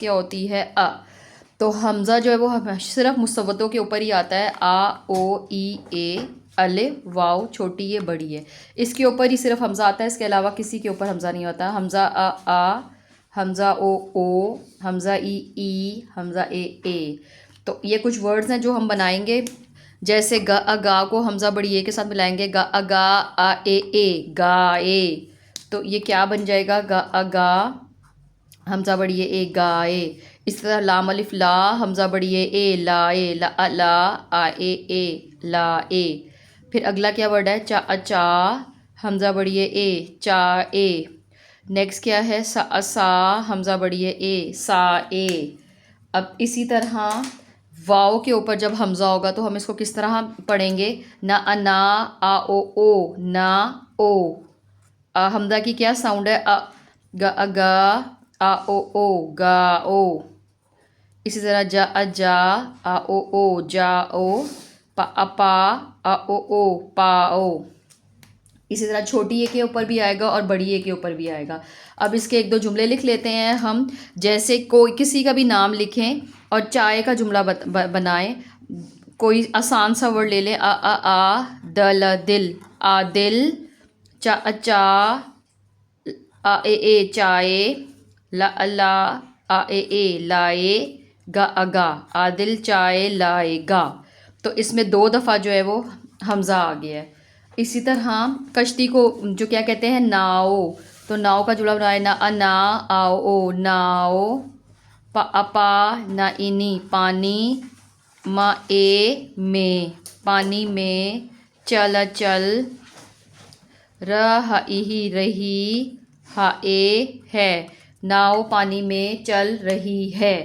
क्या होती है अ। तो हमज़ा जो है वो सिर्फ मुसव्वतों के ऊपर ही आता है, आ ओ ई ए अलिफ वाव छोटी ये बड़ी है, इसके ऊपर ही सिर्फ हमज़ा आता है, इसके अलावा किसी के ऊपर हमज़ा नहीं होता। हमज़ा आ, हमज़ा ओ, हमज़ा ई, हमज़ा ए। तो ये कुछ वर्ड्स हैं जो हम बनाएंगे, जैसे ग अ गा को हमज़ा बड़ी ए के साथ मिलाएंगे, ग अ गा आ ए गा ए। तो ये क्या बन जाएगा, ग अ गा हमज़ा बड़ी ए गाए। इस तरह लाम अलिफ ला हमज़ा बड़ी ए लाए, ला आ ए ला ए। फिर अगला क्या वर्ड है, चा अचा हमज़ा बड़ी ए चा ए। नेक्स्ट क्या है, सा हमज़ा बड़ी ए सा ए। अब इसी तरह वाव के ऊपर जब हमज़ा होगा तो हम इसको किस तरह पढ़ेंगे, ना आ ओ ना ओ। हमज़ा की क्या साउंड है, अ गा आ ओ गा ओ। इसी तरह जा आ ओ जा ओ, पा आ ओ पा ओ। इसी तरह छोटी ए के ऊपर भी आएगा और बड़ी ए के ऊपर भी आएगा। अब इसके एक दो जुमले लिख लेते हैं हम, जैसे कोई किसी का भी नाम लिखें और चाय का जुमला बनाएं। कोई आसान सा वर्ड ले लें, आ दल दिल, आ दिल, चा आ ए चाय, ला आ ए लाए, गा अगा आदिल चाय लाएगा। तो इसमें 2 दफ़ा जो है वो हमज़ा आ गया है। इसी तरह कश्ती को जो क्या कहते हैं, नाव। तो नाव का जुड़ा बनाए, ना ना आओ ओ नाव, अपा ना इनी पानी, मा ए में पानी में, चल चल, रही रही, हा ए है नाव पानी में चल रही है।